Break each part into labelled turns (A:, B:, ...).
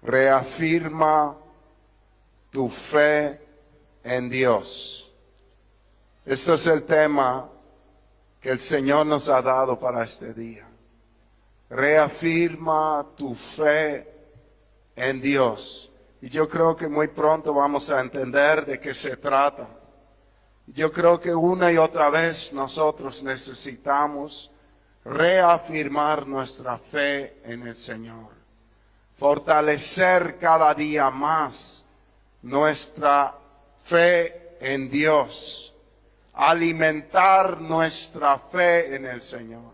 A: reafirma tu fe en Dios. Este es el tema que el Señor nos ha dado para este día. Reafirma tu fe en Dios. Y yo creo que muy pronto vamos a entender de qué se trata. Yo creo que una y otra vez nosotros necesitamos reafirmar nuestra fe en el Señor. Fortalecer cada día más nuestra fe en Dios. Alimentar nuestra fe en el Señor.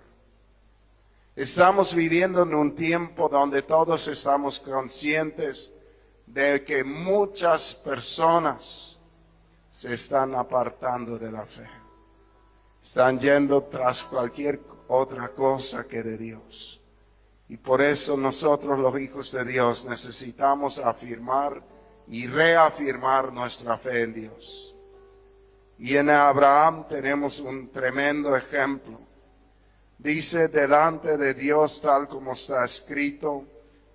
A: Estamos viviendo en un tiempo donde todos estamos conscientes de que muchas personas se están apartando de la fe. Están yendo tras cualquier otra cosa que de Dios. Y por eso nosotros los hijos de Dios necesitamos afirmar y reafirmar nuestra fe en Dios. Y en Abraham tenemos un tremendo ejemplo. Dice, delante de Dios, tal como está escrito,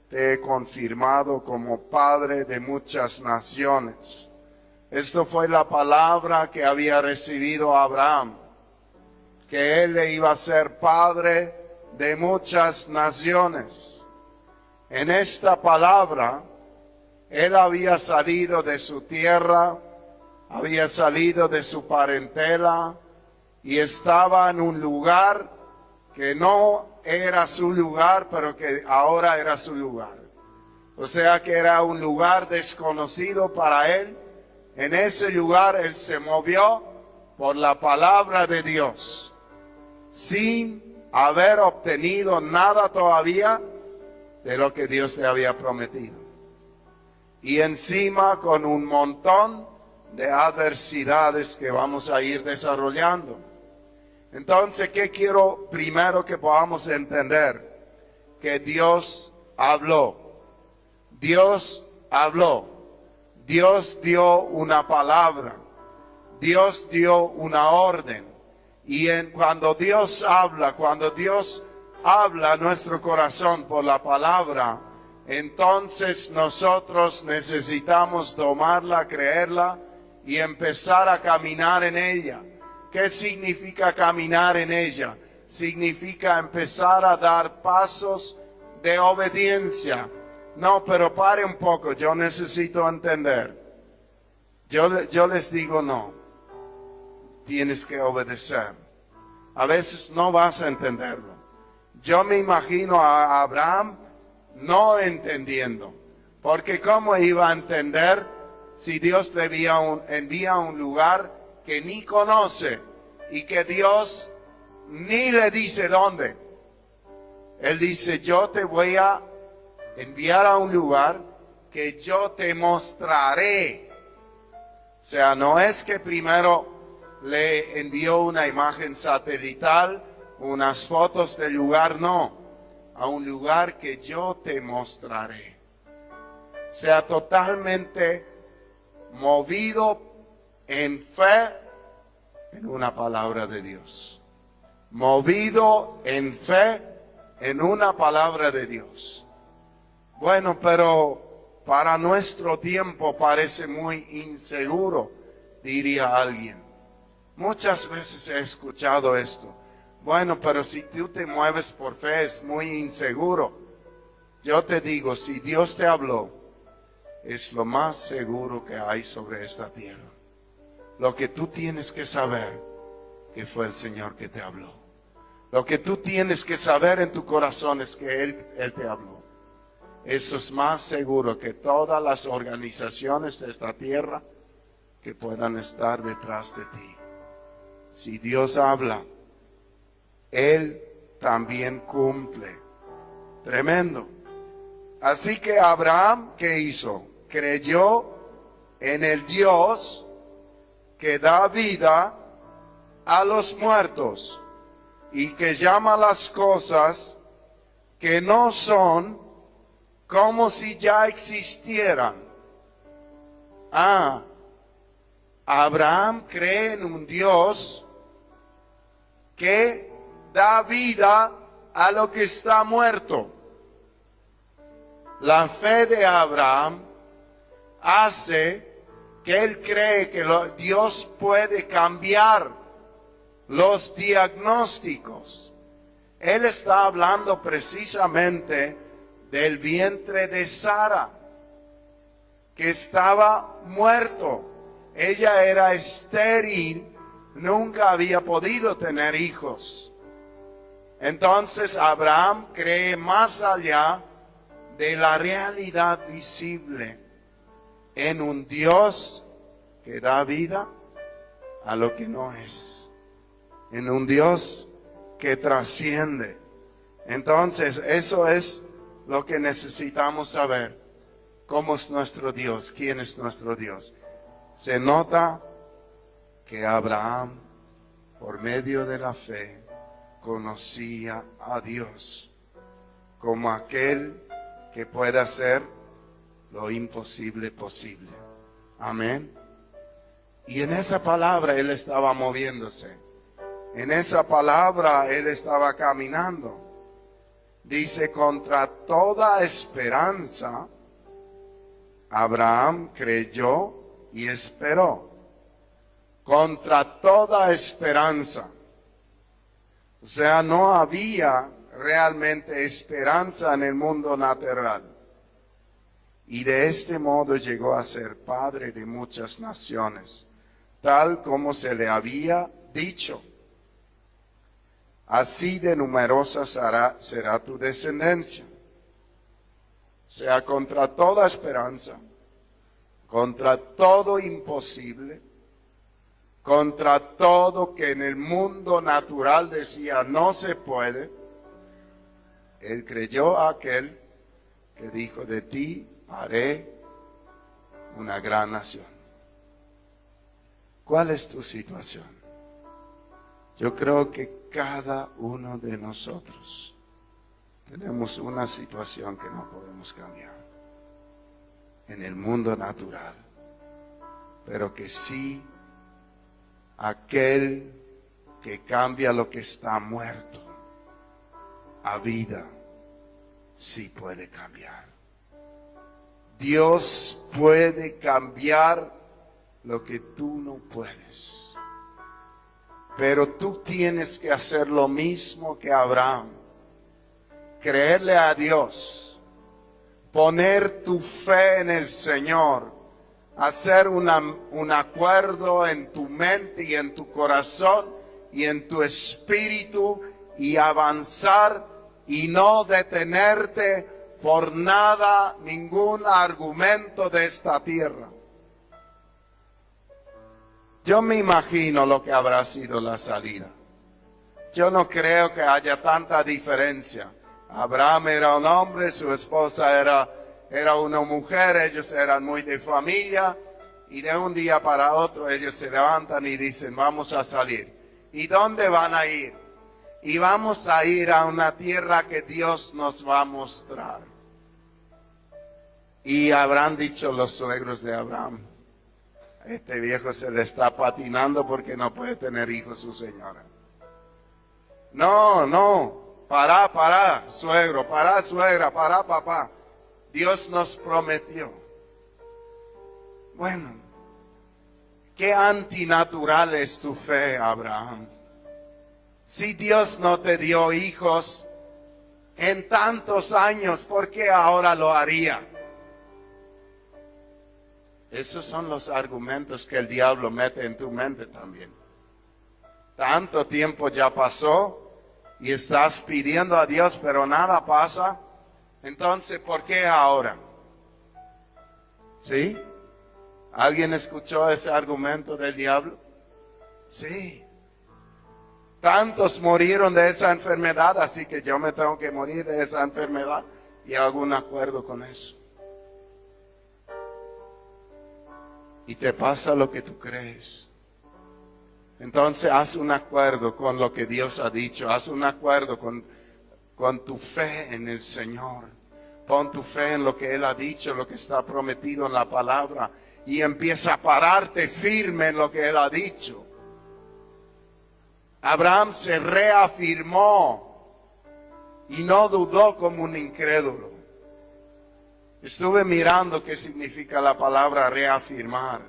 A: te he confirmado como padre de muchas naciones. Esto fue la palabra que había recibido Abraham, que él le iba a ser padre de muchas naciones. En esta palabra, él había salido de su tierra, había salido de su parentela y estaba en un lugar que no era su lugar, pero que ahora era su lugar. O sea que era un lugar desconocido para él. En ese lugar él se movió por la palabra de Dios, sin haber obtenido nada todavía de lo que Dios le había prometido. Y encima con un montón de adversidades que vamos a ir desarrollando. Entonces, ¿qué quiero primero que podamos entender? Que Dios habló. Dios habló. Dios dio una palabra. Dios dio una orden. Y cuando Dios habla a nuestro corazón por la palabra, entonces nosotros necesitamos tomarla, creerla y empezar a caminar en ella. ¿Qué significa caminar en ella? Significa empezar a dar pasos de obediencia. No, pero pare un poco, yo necesito entender. Yo les digo no. Tienes que obedecer. A veces no vas a entenderlo. Yo me imagino a Abraham no entendiendo. Porque ¿cómo iba a entender si Dios le envía a un lugar que ni conoce y que Dios ni le dice dónde? Él dice, yo te voy a enviar a un lugar que yo te mostraré. O sea, no es que primero le envió una imagen satelital, unas fotos del lugar, no. A un lugar que yo te mostraré. O sea, totalmente movido en fe en una palabra de Dios. Movido en fe en una palabra de Dios. Bueno, pero para nuestro tiempo parece muy inseguro, diría alguien. Muchas veces he escuchado esto. Bueno, pero si tú te mueves por fe es muy inseguro. Yo te digo, si Dios te habló, es lo más seguro que hay sobre esta tierra. Lo que tú tienes que saber, que fue el Señor que te habló. Lo que tú tienes que saber en tu corazón es que Él te habló. Eso es más seguro que todas las organizaciones de esta tierra que puedan estar detrás de ti. Si Dios habla, Él también cumple. Tremendo. Así que Abraham, ¿qué hizo? Creyó en el Dios que da vida a los muertos y que llama las cosas que no son como si ya existieran. Abraham cree en un Dios que da vida a lo que está muerto. La fe de Abraham hace que él cree que Dios puede cambiar los diagnósticos. Él está hablando precisamente del vientre de Sara, que estaba muerto. Ella era estéril, nunca había podido tener hijos. Entonces Abraham cree más allá de la realidad visible en un Dios que da vida a lo que no es, en un Dios que trasciende. Entonces eso es lo que necesitamos saber. ¿Cómo es nuestro Dios? ¿Quién es nuestro Dios? Se nota que Abraham, por medio de la fe, conocía a Dios como aquel que puede hacer lo imposible posible. Amén. Y en esa palabra él estaba moviéndose. En esa palabra él estaba caminando. Dice, contra toda esperanza, Abraham creyó y esperó. Contra toda esperanza. O sea, no había realmente esperanza en el mundo natural. Y de este modo llegó a ser padre de muchas naciones, tal como se le había dicho. Así de numerosa será tu descendencia. O sea, contra toda esperanza, contra todo imposible, contra todo que en el mundo natural decía no se puede, él creyó a aquel que dijo, de ti haré una gran nación. ¿Cuál es tu situación? Yo creo que cada uno de nosotros tenemos una situación que no podemos cambiar en el mundo natural, pero que sí aquel que cambia lo que está muerto a vida, sí puede cambiar. Dios puede cambiar lo que tú no puedes. Pero tú tienes que hacer lo mismo que Abraham. Creerle a Dios. Poner tu fe en el Señor. Hacer un acuerdo en tu mente y en tu corazón y en tu espíritu y avanzar y no detenerte por nada, ningún argumento de esta tierra. Yo me imagino lo que habrá sido la salida. Yo no creo que haya tanta diferencia. Abraham era un hombre, su esposa era una mujer, ellos eran muy de familia, y de un día para otro ellos se levantan y dicen, vamos a salir. ¿Y dónde van a ir? Y vamos a ir a una tierra que Dios nos va a mostrar. Y habrán dicho los suegros de Abraham, este viejo se le está patinando porque no puede tener hijos su señora. No, para, suegro, para, suegra, para, papá. Dios nos prometió. Bueno, qué antinatural es tu fe, Abraham. Si Dios no te dio hijos en tantos años, ¿por qué ahora lo haría? Esos son los argumentos que el diablo mete en tu mente también. Tanto tiempo ya pasó y estás pidiendo a Dios, pero nada pasa. Entonces, ¿por qué ahora? ¿Sí? ¿Alguien escuchó ese argumento del diablo? Sí. Tantos murieron de esa enfermedad, así que yo me tengo que morir de esa enfermedad. Y hago un acuerdo con eso. Y te pasa lo que tú crees. Entonces haz un acuerdo con lo que Dios ha dicho. Haz un acuerdo con tu fe en el Señor. Pon tu fe en lo que Él ha dicho, lo que está prometido en la palabra. Y empieza a pararte firme en lo que Él ha dicho. Abraham se reafirmó y no dudó como un incrédulo. Estuve mirando qué significa la palabra reafirmar.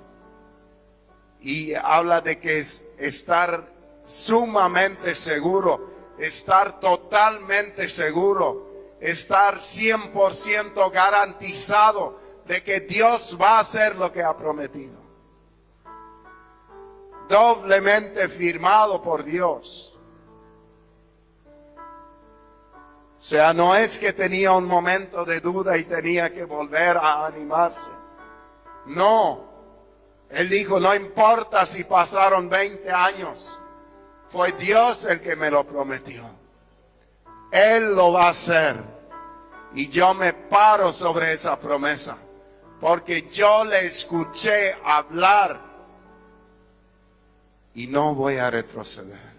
A: Y habla de que es estar sumamente seguro, estar totalmente seguro, estar 100% garantizado de que Dios va a hacer lo que ha prometido. Doblemente firmado por Dios. O sea, no es que tenía un momento de duda y tenía que volver a animarse. No. Él dijo, no importa si pasaron 20 años. Fue Dios el que me lo prometió. Él lo va a hacer. Y yo me paro sobre esa promesa. Porque yo le escuché hablar. Y no voy a retroceder.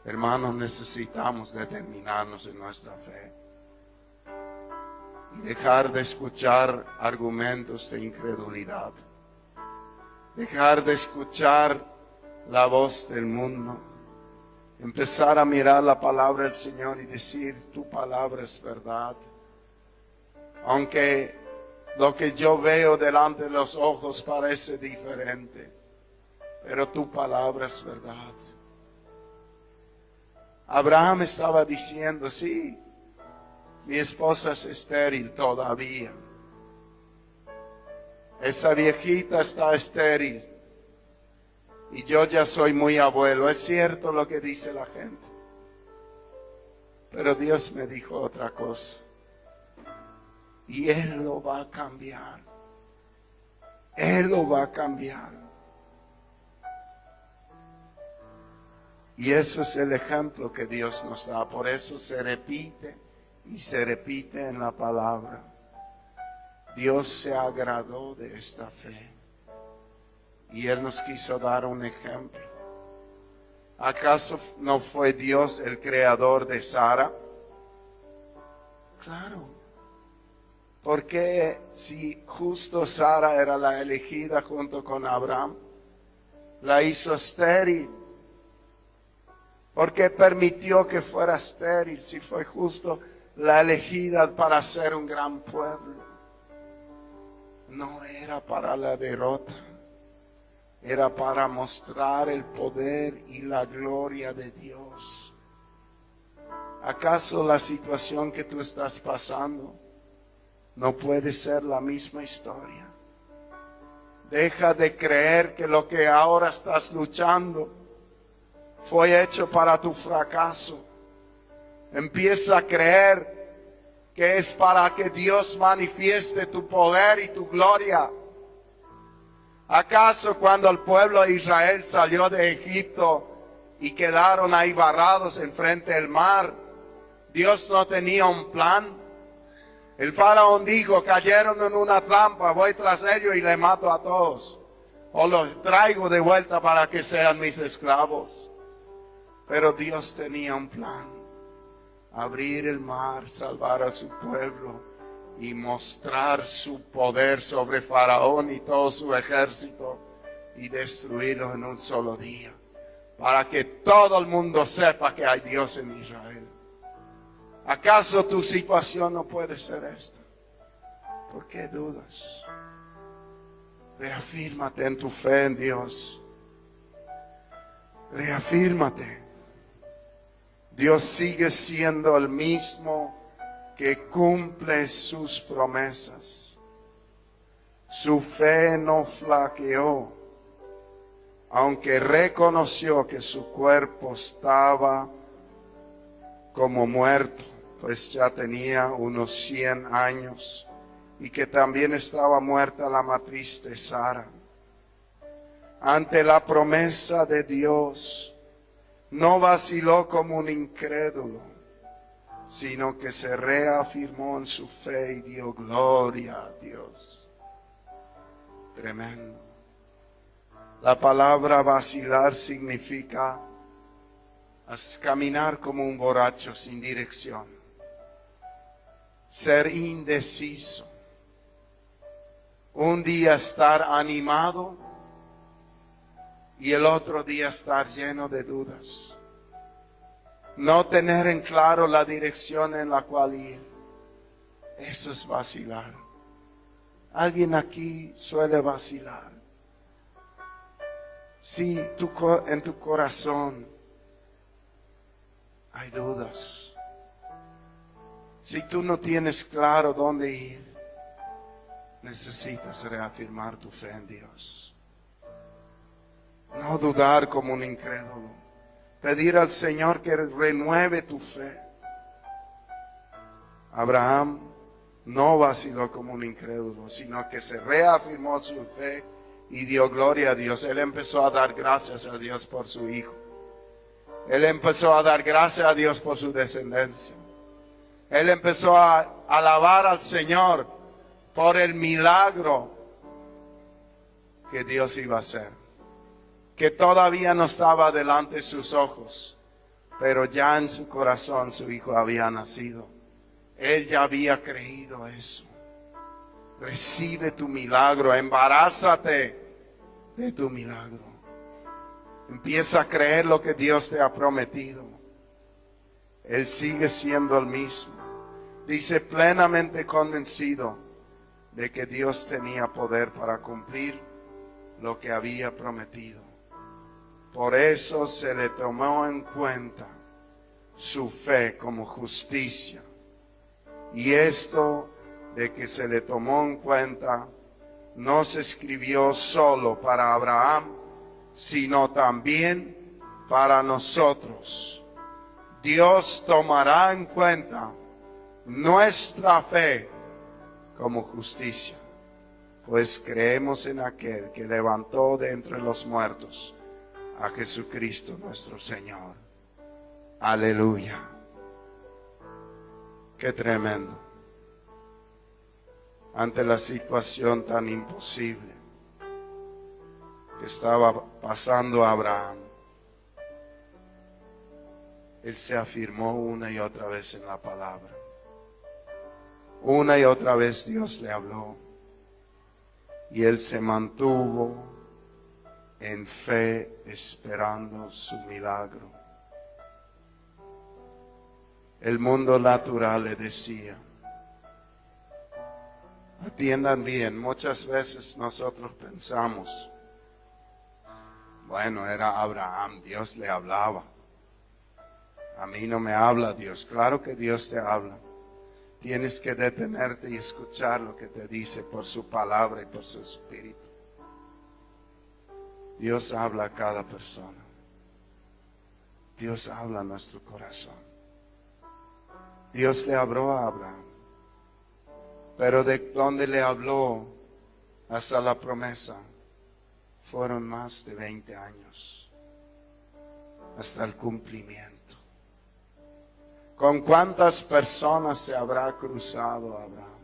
A: Hermanos, necesitamos determinarnos en nuestra fe y dejar de escuchar argumentos de incredulidad, dejar de escuchar la voz del mundo, empezar a mirar la palabra del Señor y decir, tu palabra es verdad. Aunque lo que yo veo delante de los ojos parece diferente, pero tu palabra es verdad. Abraham estaba diciendo, sí, mi esposa es estéril todavía. Esa viejita está estéril. Y yo ya soy muy abuelo. Es cierto lo que dice la gente. Pero Dios me dijo otra cosa. Y Él lo va a cambiar. Él lo va a cambiar. Y eso es el ejemplo que Dios nos da. Por eso se repite y se repite en la palabra. Dios se agradó de esta fe. Y Él nos quiso dar un ejemplo. ¿Acaso no fue Dios el creador de Sara? Claro. Porque si justo Sara era la elegida junto con Abraham, la hizo estéril. ¿Por qué permitió que fuera estéril si fue justo la elegida para ser un gran pueblo? No era para la derrota, era para mostrar el poder y la gloria de Dios. ¿Acaso la situación que tú estás pasando no puede ser la misma historia? Deja de creer que lo que ahora estás luchando fue hecho para tu fracaso. Empieza a creer que es para que Dios manifieste tu poder y tu gloria. ¿Acaso cuando el pueblo de Israel salió de Egipto y quedaron ahí varados enfrente del mar, Dios no tenía un plan? El faraón dijo, cayeron en una trampa, voy tras ellos y le mato a todos. O los traigo de vuelta para que sean mis esclavos. Pero Dios tenía un plan. Abrir el mar, salvar a su pueblo y mostrar su poder sobre Faraón y todo su ejército y destruirlo en un solo día. Para que todo el mundo sepa que hay Dios en Israel. ¿Acaso tu situación no puede ser esta? ¿Por qué dudas? Reafírmate en tu fe en Dios. Reafírmate. Dios sigue siendo el mismo que cumple sus promesas. Su fe no flaqueó, aunque reconoció que su cuerpo estaba como muerto, pues ya tenía unos 100 años, y que también estaba muerta la matriz de Sara. Ante la promesa de Dios, no vaciló como un incrédulo, sino que se reafirmó en su fe y dio gloria a Dios. Tremendo. La palabra vacilar significa caminar como un borracho sin dirección, ser indeciso. Un día estar animado y el otro día estar lleno de dudas. No tener en claro la dirección en la cual ir. Eso es vacilar. Alguien aquí suele vacilar. Si en tu corazón hay dudas, si tú no tienes claro dónde ir, necesitas reafirmar tu fe en Dios. No dudar como un incrédulo. Pedir al Señor que renueve tu fe. Abraham no vaciló como un incrédulo, sino que se reafirmó su fe y dio gloria a Dios. Él empezó a dar gracias a Dios por su hijo. Él empezó a dar gracias a Dios por su descendencia. Él empezó a alabar al Señor por el milagro que Dios iba a hacer, que todavía no estaba delante de sus ojos, pero ya en su corazón su hijo había nacido. Él ya había creído eso. Recibe tu milagro, embarázate de tu milagro. Empieza a creer lo que Dios te ha prometido. Él sigue siendo el mismo. Dice, plenamente convencido de que Dios tenía poder para cumplir lo que había prometido. Por eso se le tomó en cuenta su fe como justicia. Y esto de que se le tomó en cuenta no se escribió solo para Abraham, sino también para nosotros. Dios tomará en cuenta nuestra fe como justicia, pues creemos en aquel que levantó de entre los muertos a Jesucristo nuestro Señor. Aleluya. Qué tremendo. Ante la situación tan imposible que estaba pasando Abraham, él se afirmó una y otra vez en la palabra. Una y otra vez Dios le habló. Y él se mantuvo en fe esperando su milagro. El mundo natural le decía, atiendan bien, muchas veces nosotros pensamos, bueno, era Abraham, Dios le hablaba. A mí no me habla Dios. Claro que Dios te habla. Tienes que detenerte y escuchar lo que te dice por su palabra y por su espíritu. Dios habla a cada persona. Dios habla a nuestro corazón. Dios le habló a Abraham, pero de donde le habló hasta la promesa fueron más de 20 años, hasta el cumplimiento. ¿Con cuántas personas se habrá cruzado Abraham?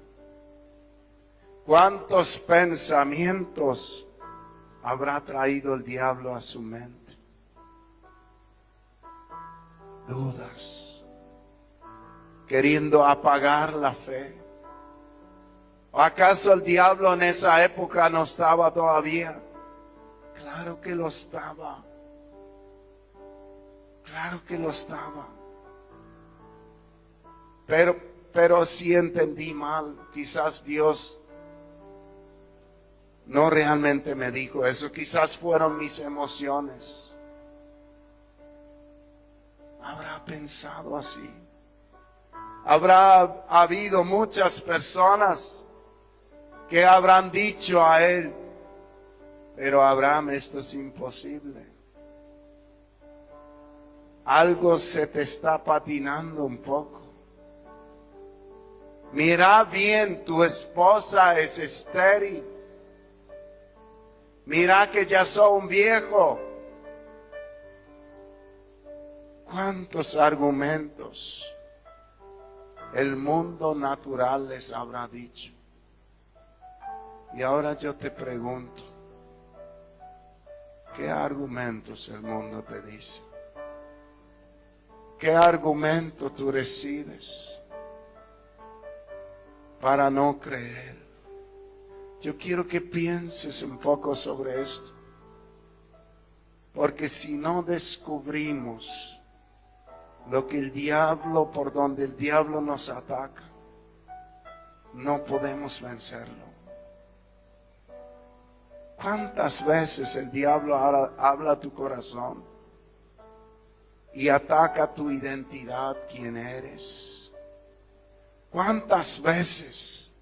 A: ¿Cuántos pensamientos habrá traído el diablo a su mente? Dudas, queriendo apagar la fe. ¿O acaso el diablo en esa época no estaba todavía? Claro que lo estaba. Claro que lo estaba. Pero si entendí mal, quizás Dios no realmente me dijo eso, quizás fueron mis emociones. ¿Habrá pensado así? Habrá habido muchas personas que habrán dicho a él, pero Abraham, esto es imposible. Algo se te está patinando un poco. Mira bien, tu esposa es estéril. Mira que ya soy un viejo. ¿Cuántos argumentos el mundo natural les habrá dicho? Y ahora yo te pregunto, ¿qué argumentos el mundo te dice? ¿Qué argumento tú recibes para no creer? Yo quiero que pienses un poco sobre esto, porque si no descubrimos lo que el diablo, por donde el diablo nos ataca, no podemos vencerlo. ¿Cuántas veces el diablo habla a tu corazón y ataca tu identidad, quién eres? ¿Cuántas veces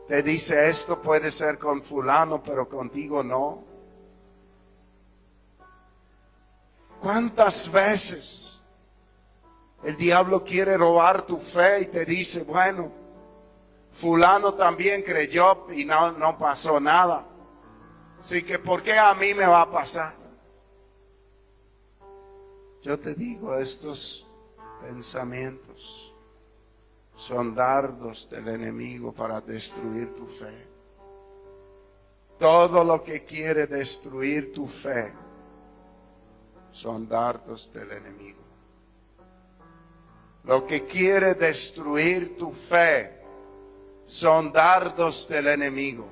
A: te dice esto puede ser con fulano, pero contigo no? ¿Cuántas veces el diablo quiere robar tu fe y te dice, bueno, fulano también creyó y no pasó nada? Así que ¿por qué a mí me va a pasar? Yo te digo, estos pensamientos son dardos del enemigo para destruir tu fe. Todo lo que quiere destruir tu fe son dardos del enemigo. Lo que quiere destruir tu fe son dardos del enemigo.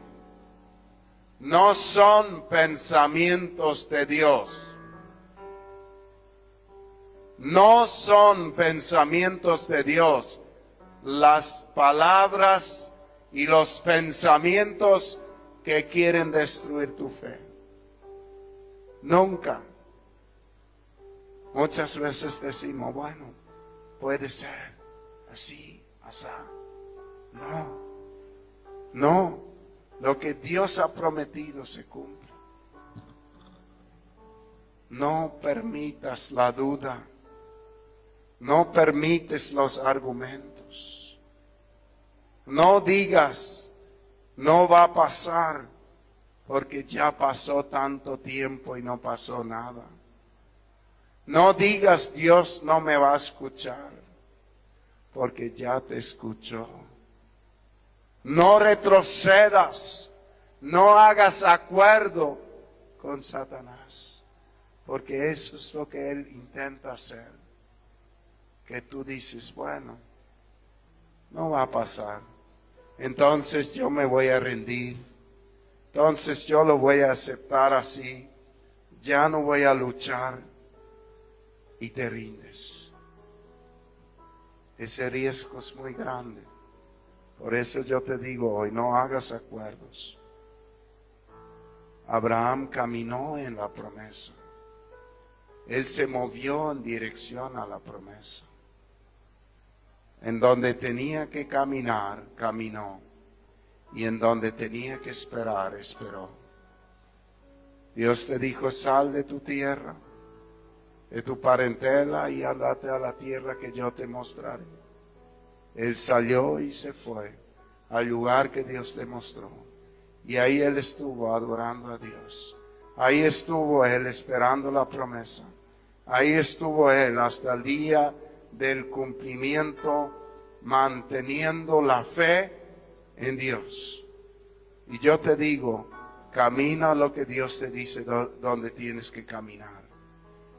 A: No son pensamientos de Dios. No son pensamientos de Dios las palabras y los pensamientos que quieren destruir tu fe. Nunca. Muchas veces decimos, bueno, puede ser así, así. No. Lo que Dios ha prometido se cumple. No permitas la duda. No permites los argumentos. No digas, no va a pasar, porque ya pasó tanto tiempo y no pasó nada. No digas, Dios no me va a escuchar, porque ya te escuchó. No retrocedas, no hagas acuerdo con Satanás, porque eso es lo que él intenta hacer. Que tú dices, bueno, no va a pasar, entonces yo me voy a rendir, entonces yo lo voy a aceptar así, ya no voy a luchar, y te rindes. Ese riesgo es muy grande. Por eso yo te digo hoy, no hagas acuerdos. Abraham caminó en la promesa. Él se movió en dirección a la promesa. En donde tenía que caminar, caminó. Y en donde tenía que esperar, esperó. Dios le dijo, sal de tu tierra, de tu parentela, y andate a la tierra que yo te mostraré. Él salió y se fue al lugar que Dios le mostró. Y ahí él estuvo adorando a Dios. Ahí estuvo él esperando la promesa. Ahí estuvo él hasta el día del cumplimiento, manteniendo la fe en Dios. Y yo te digo, camina lo que Dios te dice donde tienes que caminar.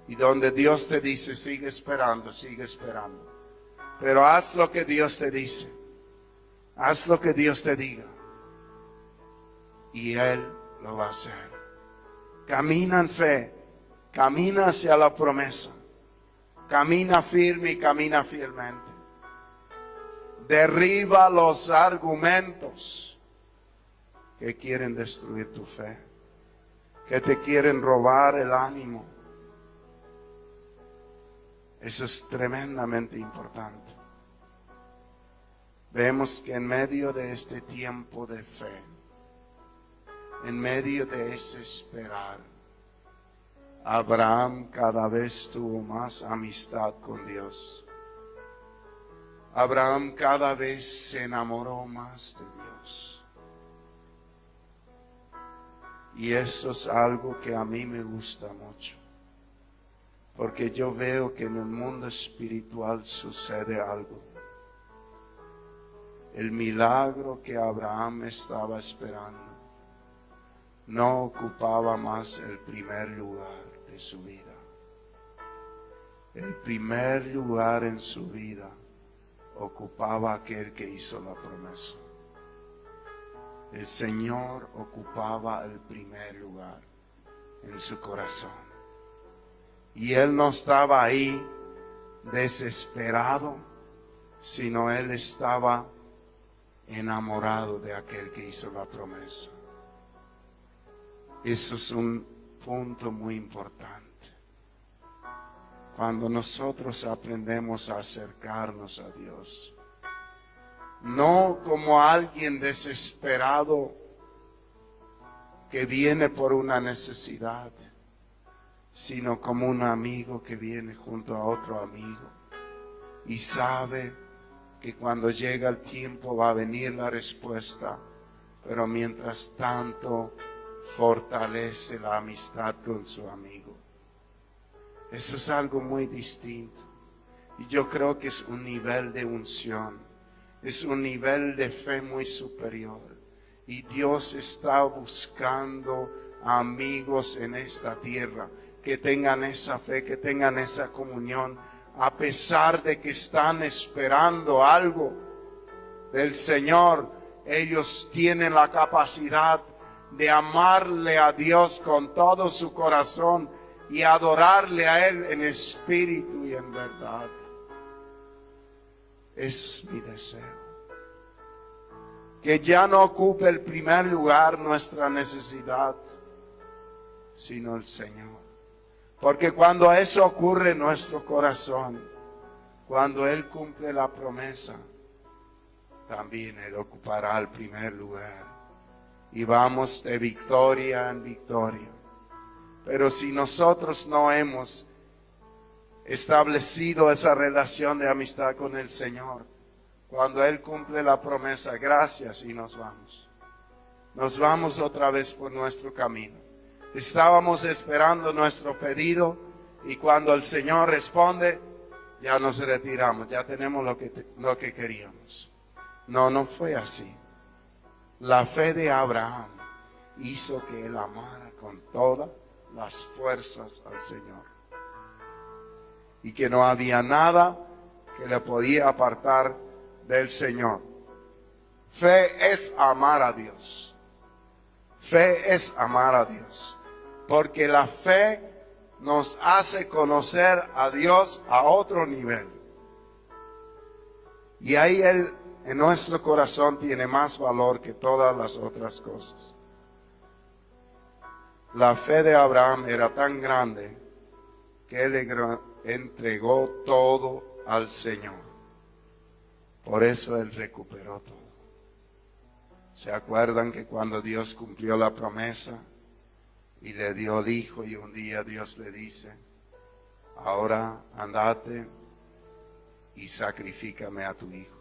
A: Y donde Dios te dice, sigue esperando, sigue esperando. Pero haz lo que Dios te dice. Haz lo que Dios te diga. Y Él lo va a hacer. Camina en fe. Camina hacia la promesa. Camina firme y camina fielmente. Derriba los argumentos que quieren destruir tu fe. Que te quieren robar el ánimo. Eso es tremendamente importante. Vemos que en medio de este tiempo de fe, en medio de ese esperar, Abraham cada vez tuvo más amistad con Dios. Abraham cada vez se enamoró más de Dios. Y eso es algo que a mí me gusta mucho. Porque yo veo que en el mundo espiritual sucede algo. El milagro que Abraham estaba esperando no ocupaba más el primer lugar de su vida. El primer lugar en su vida ocupaba aquel que hizo la promesa. El Señor ocupaba el primer lugar en su corazón. Y él no estaba ahí desesperado, sino él estaba enamorado de aquel que hizo la promesa. Eso es un punto muy importante. Cuando nosotros aprendemos a acercarnos a Dios, no como alguien desesperado que viene por una necesidad, sino como un amigo que viene junto a otro amigo y sabe que cuando llega el tiempo va a venir la respuesta, pero mientras tanto fortalece la amistad con su amigo. Eso es algo muy distinto. Y yo creo que es un nivel de unción, es un nivel de fe muy superior. Y Dios está buscando amigos en esta tierra que tengan esa fe, que tengan esa comunión, a pesar de que están esperando algo del Señor. Ellos tienen la capacidad de amarle a Dios con todo su corazón y adorarle a Él en espíritu y en verdad. Eso es mi deseo. Que ya no ocupe el primer lugar nuestra necesidad, sino el Señor. Porque cuando eso ocurre en nuestro corazón, cuando Él cumple la promesa, también Él ocupará el primer lugar. Y vamos de victoria en victoria. Pero si nosotros no hemos establecido esa relación de amistad con el Señor, cuando Él cumple la promesa, gracias, y nos vamos. Nos vamos otra vez por nuestro camino. Estábamos esperando nuestro pedido y cuando el Señor responde, ya nos retiramos, ya tenemos lo que queríamos. No, no fue así. La fe de Abraham hizo que él amara con todas las fuerzas al Señor. Y que no había nada que le podía apartar del Señor. Fe es amar a Dios. Fe es amar a Dios. Porque la fe nos hace conocer a Dios a otro nivel. Y ahí Él en nuestro corazón tiene más valor que todas las otras cosas. La fe de Abraham era tan grande que él entregó todo al Señor. Por eso él recuperó todo. ¿Se acuerdan que cuando Dios cumplió la promesa y le dio el hijo y un día Dios le dice, ahora andate y sacrifícame a tu hijo?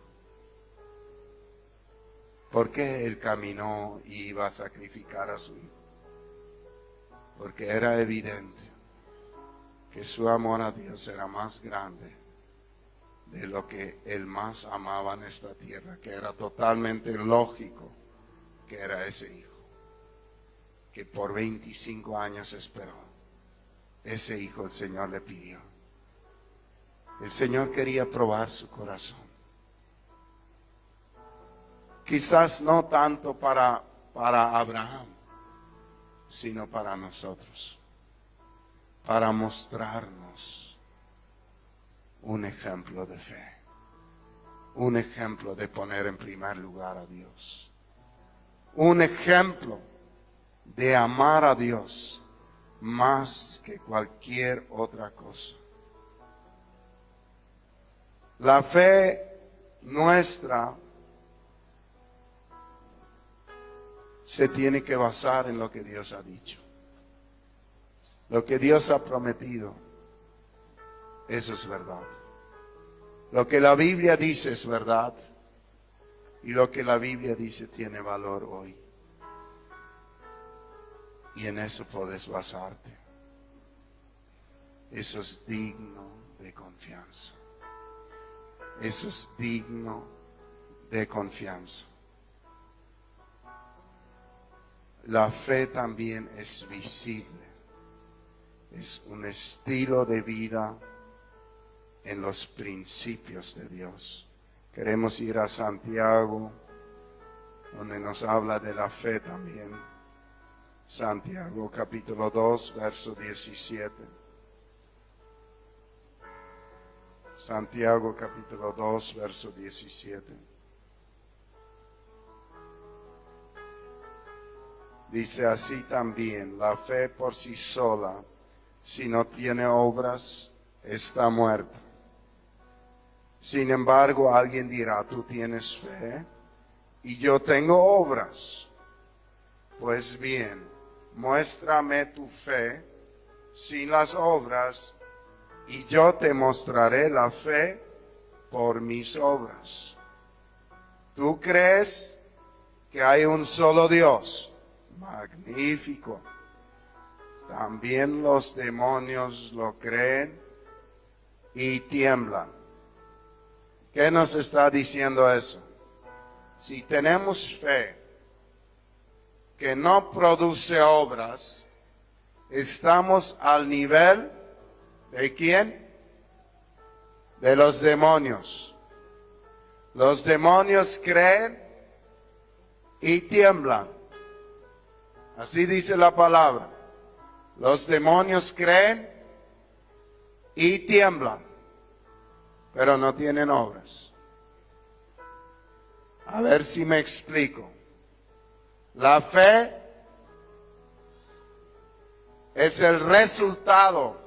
A: ¿Por qué él caminó y iba a sacrificar a su hijo? Porque era evidente que su amor a Dios era más grande de lo que él más amaba en esta tierra, que era totalmente lógico que era ese hijo, que por 25 años esperó. Ese hijo el Señor le pidió. El Señor quería probar su corazón. Quizás no tanto para Abraham, sino para nosotros, para mostrarnos un ejemplo de fe, un ejemplo de poner en primer lugar a Dios, un ejemplo de amar a Dios más que cualquier otra cosa. La fe nuestra se tiene que basar en lo que Dios ha dicho. Lo que Dios ha prometido, eso es verdad. Lo que la Biblia dice es verdad. Y lo que la Biblia dice tiene valor hoy. Y en eso puedes basarte. Eso es digno de confianza. Eso es digno de confianza. La fe también es visible. Es un estilo de vida en los principios de Dios. Queremos ir a Santiago, donde nos habla de la fe también. Santiago capítulo 2, verso 17. Santiago capítulo 2, verso 17. dice así también, la fe por sí sola, si no tiene obras, está muerta. Sin embargo, alguien dirá, tú tienes fe y yo tengo obras. Pues bien, muéstrame tu fe sin las obras y yo te mostraré la fe por mis obras. ¿Tú crees que hay un solo Dios? Magnífico. También los demonios lo creen y tiemblan. ¿Qué nos está diciendo eso? Si tenemos fe que no produce obras, estamos al nivel ¿de quién? De los demonios. Los demonios creen y tiemblan. Así dice la palabra. Los demonios creen y tiemblan, pero no tienen obras. A ver si me explico. La fe es el resultado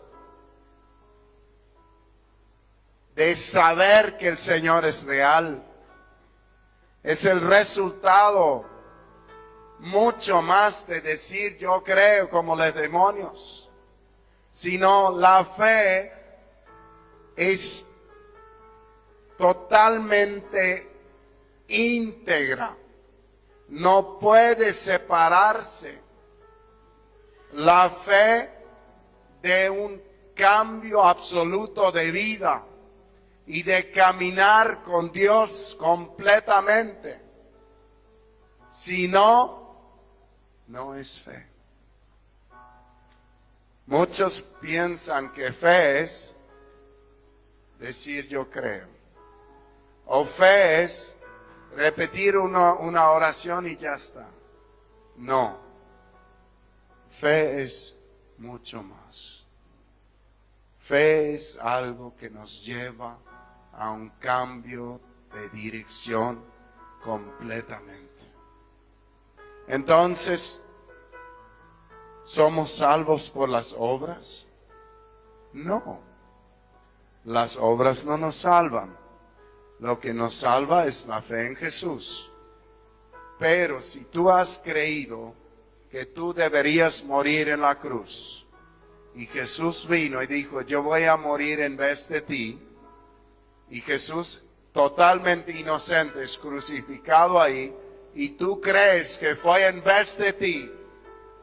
A: de saber que el Señor es real. Es el resultado mucho más de decir yo creo como los demonios. Sino la fe es totalmente íntegra. No puede separarse la fe de un cambio absoluto de vida y de caminar con Dios completamente. Si no, no es fe. Muchos piensan que fe es decir yo creo. O fe es repetir una oración y ya está. No. Fe es mucho más. Fe es algo que nos lleva a un cambio de dirección completamente. Entonces, ¿somos salvos por las obras? No. Las obras no nos salvan. Lo que nos salva es la fe en Jesús. Pero si tú has creído que tú deberías morir en la cruz, y Jesús vino y dijo, yo voy a morir en vez de ti, y Jesús totalmente inocente es crucificado ahí, y tú crees que fue en vez de ti,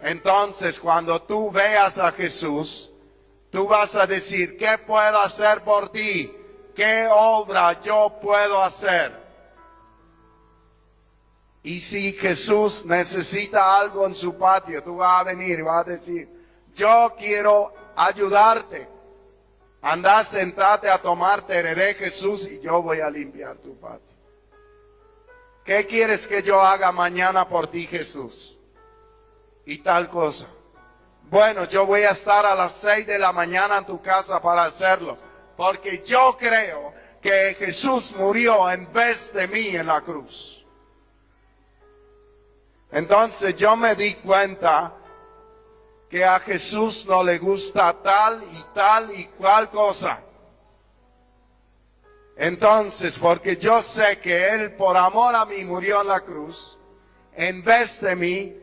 A: entonces cuando tú veas a Jesús, tú vas a decir, ¿qué puedo hacer por ti? ¿Qué obra yo puedo hacer? Y si Jesús necesita algo en su patio, tú vas a venir y vas a decir, yo quiero ayudarte. Anda, sentate a tomar tereré, Jesús, y yo voy a limpiar tu patio. ¿Qué quieres que yo haga mañana por ti, Jesús? Y tal cosa. Bueno, yo voy a estar a las 6 de la mañana en tu casa para hacerlo. Porque yo creo que Jesús murió en vez de mí en la cruz. Entonces yo me di cuenta que a Jesús no le gusta tal y cual cosa. Entonces, porque yo sé que Él por amor a mí murió en la cruz, en vez de mí,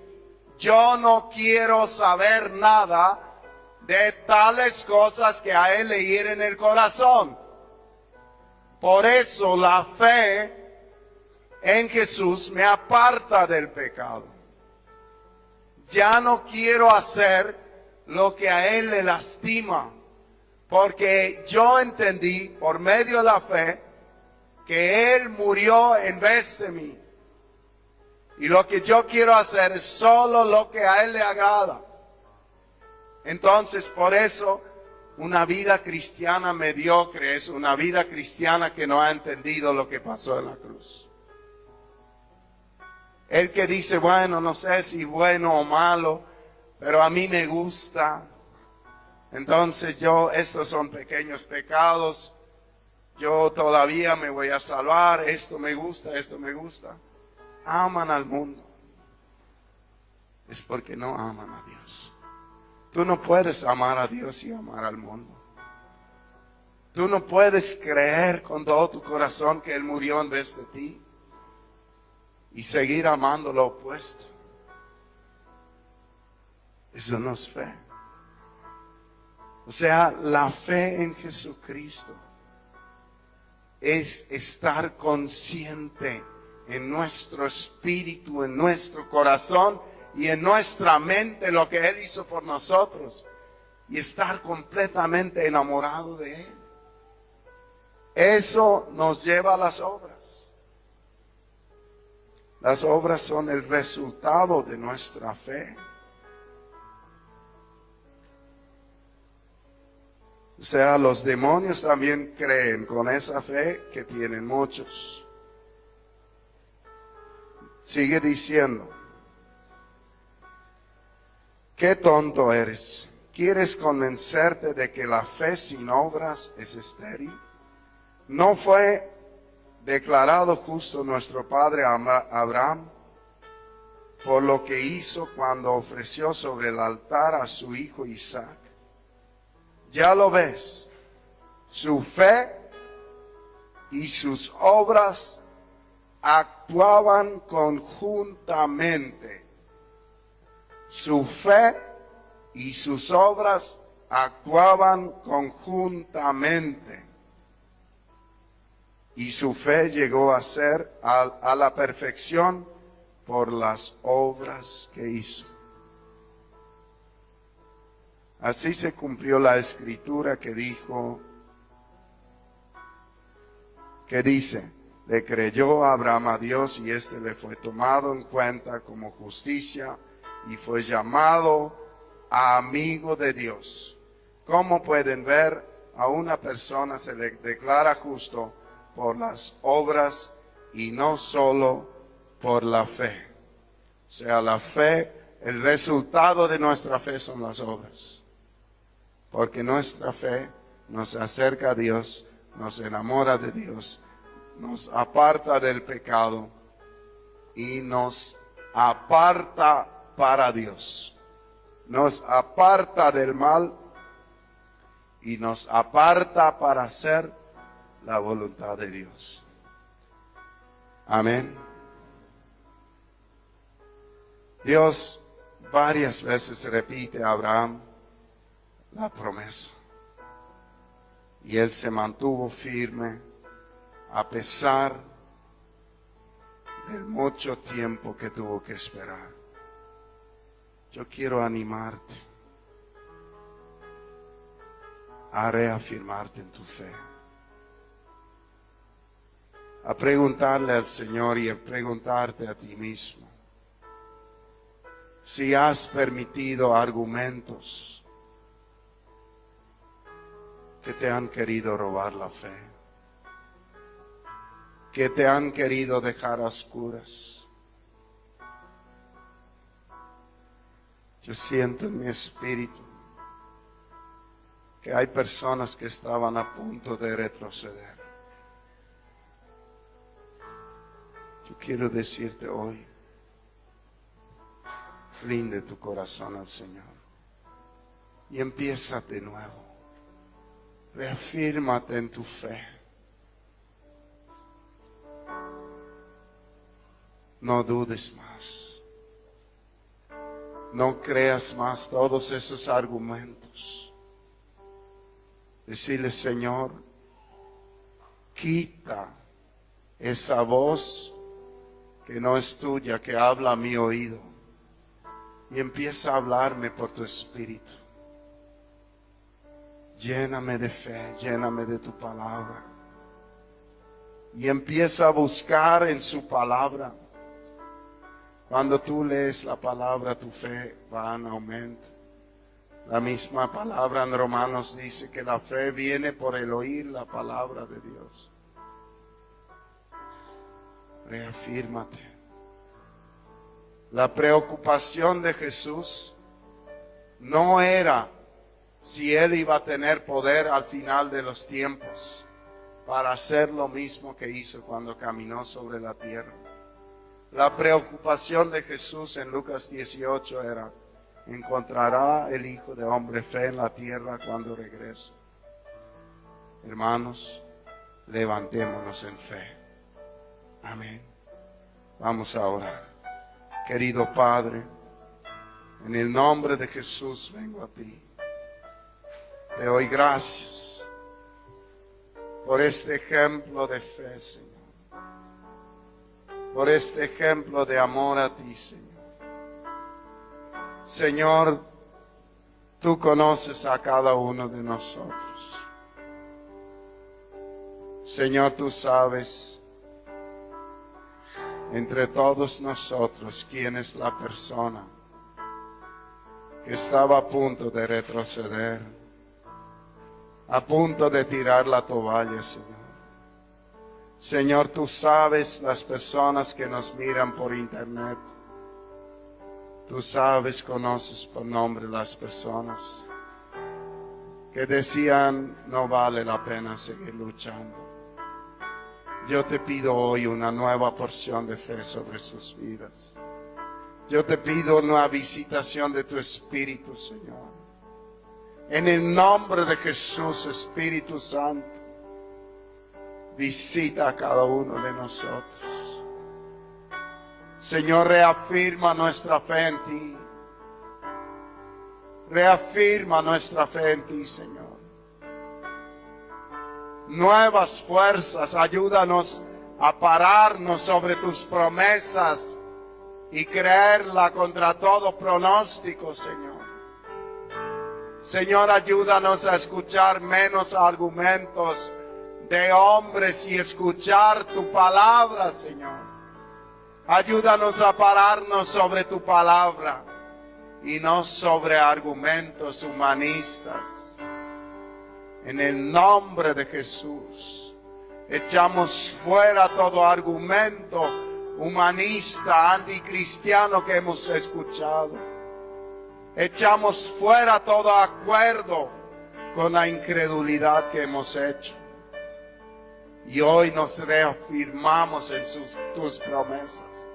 A: yo no quiero saber nada de tales cosas que a Él le hieren el corazón. Por eso la fe en Jesús me aparta del pecado. Ya no quiero hacer lo que a Él le lastima, porque yo entendí por medio de la fe que Él murió en vez de mí. Y lo que yo quiero hacer es solo lo que a Él le agrada. Entonces, por eso, una vida cristiana mediocre es una vida cristiana que no ha entendido lo que pasó en la cruz. El que dice, bueno, no sé si bueno o malo, pero a mí me gusta. Entonces estos son pequeños pecados, yo todavía me voy a salvar, esto me gusta. Aman al mundo. es porque no aman a Dios. Tú no puedes amar a Dios y amar al mundo. Tú no puedes creer con todo tu corazón que Él murió en vez de ti y seguir amando lo opuesto. Eso no es fe. O sea, la fe en Jesucristo es estar consciente en nuestro espíritu, en nuestro corazón y en nuestra mente lo que Él hizo por nosotros y estar completamente enamorado de Él. Eso nos lleva a las obras. Las obras son el resultado de nuestra fe. O sea, los demonios también creen con esa fe que tienen muchos. Sigue diciendo, qué tonto eres. ¿Quieres convencerte de que la fe sin obras es estéril? ¿No fue declarado justo nuestro padre Abraham por lo que hizo cuando ofreció sobre el altar a su hijo Isaac? Ya lo ves, su fe y sus obras actuaban conjuntamente. Su fe y sus obras actuaban conjuntamente. Y su fe llegó a ser a la perfección por las obras que hizo. Así se cumplió la escritura que dice, le creyó Abraham a Dios y éste le fue tomado en cuenta como justicia y fue llamado amigo de Dios. Como pueden ver, a una persona se le declara justo por las obras y no solo por la fe. O sea, la fe, el resultado de nuestra fe son las obras. Porque nuestra fe nos acerca a Dios, nos enamora de Dios, nos aparta del pecado y nos aparta para Dios. Nos aparta del mal y nos aparta para hacer la voluntad de Dios. Amén. Dios varias veces repite a Abraham la promesa. Y él se mantuvo firme a pesar del mucho tiempo que tuvo que esperar. Yo quiero animarte a reafirmarte en tu fe. A preguntarle al Señor y a preguntarte a ti mismo si has permitido argumentos que te han querido robar la fe, que te han querido dejar a oscuras. Yo siento en mi espíritu que hay personas que estaban a punto de retroceder. Yo quiero decirte hoy, rinde tu corazón al Señor y empieza de nuevo. Reafírmate en tu fe. No dudes más. No creas más todos esos argumentos. Decirle, Señor, quita esa voz que no es tuya, que habla a mi oído, y empieza a hablarme por tu espíritu. Lléname de fe, lléname de tu palabra. Y empieza a buscar en su palabra. Cuando tú lees la palabra, tu fe va en aumento. La misma palabra en Romanos dice que la fe viene por el oír la palabra de Dios. Reafírmate. La preocupación de Jesús no era si Él iba a tener poder al final de los tiempos para hacer lo mismo que hizo cuando caminó sobre la tierra. La preocupación de Jesús en Lucas 18 era: ¿encontrará el Hijo de Hombre fe en la tierra cuando regrese? Hermanos, levantémonos en fe. Amén. Vamos a orar. Querido Padre, en el nombre de Jesús vengo a ti. Te doy gracias por este ejemplo de fe, Señor. Por este ejemplo de amor a ti, Señor. Señor, tú conoces a cada uno de nosotros. Señor, tú sabes entre todos nosotros quién es la persona que estaba a punto de retroceder, a punto de tirar la toalla, Señor. Señor, tú sabes las personas que nos miran por internet. Tú sabes, conoces por nombre las personas que decían: no vale la pena seguir luchando. Yo te pido hoy una nueva porción de fe sobre sus vidas. Yo te pido una visitación de tu Espíritu, Señor. En el nombre de Jesús, Espíritu Santo, visita a cada uno de nosotros. Señor, reafirma nuestra fe en ti. Reafirma nuestra fe en ti, Señor. Nuevas fuerzas, ayúdanos a pararnos sobre tus promesas y creerla contra todo pronóstico, Señor. Señor, ayúdanos a escuchar menos argumentos de hombres y escuchar tu palabra, Señor. Ayúdanos a pararnos sobre tu palabra y no sobre argumentos humanistas. En el nombre de Jesús, echamos fuera todo argumento humanista, anticristiano que hemos escuchado. Echamos fuera todo acuerdo con la incredulidad que hemos hecho. Y hoy nos reafirmamos en tus promesas.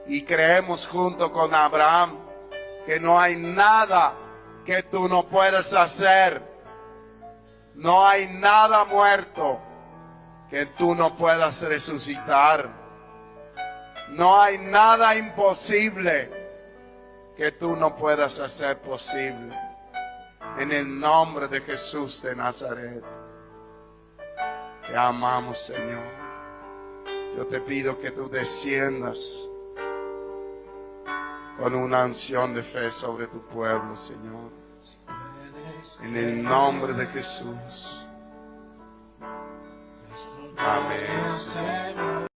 A: Y creemos junto con Abraham que no hay nada que tú no puedas hacer. No hay nada muerto que tú no puedas resucitar. No hay nada imposible que tú no puedas hacer posible. En el nombre de Jesús de Nazaret. Te amamos, Señor. Yo te pido que tú desciendas con una unción de fe sobre tu pueblo, Señor. En el nombre de Jesús. Amén.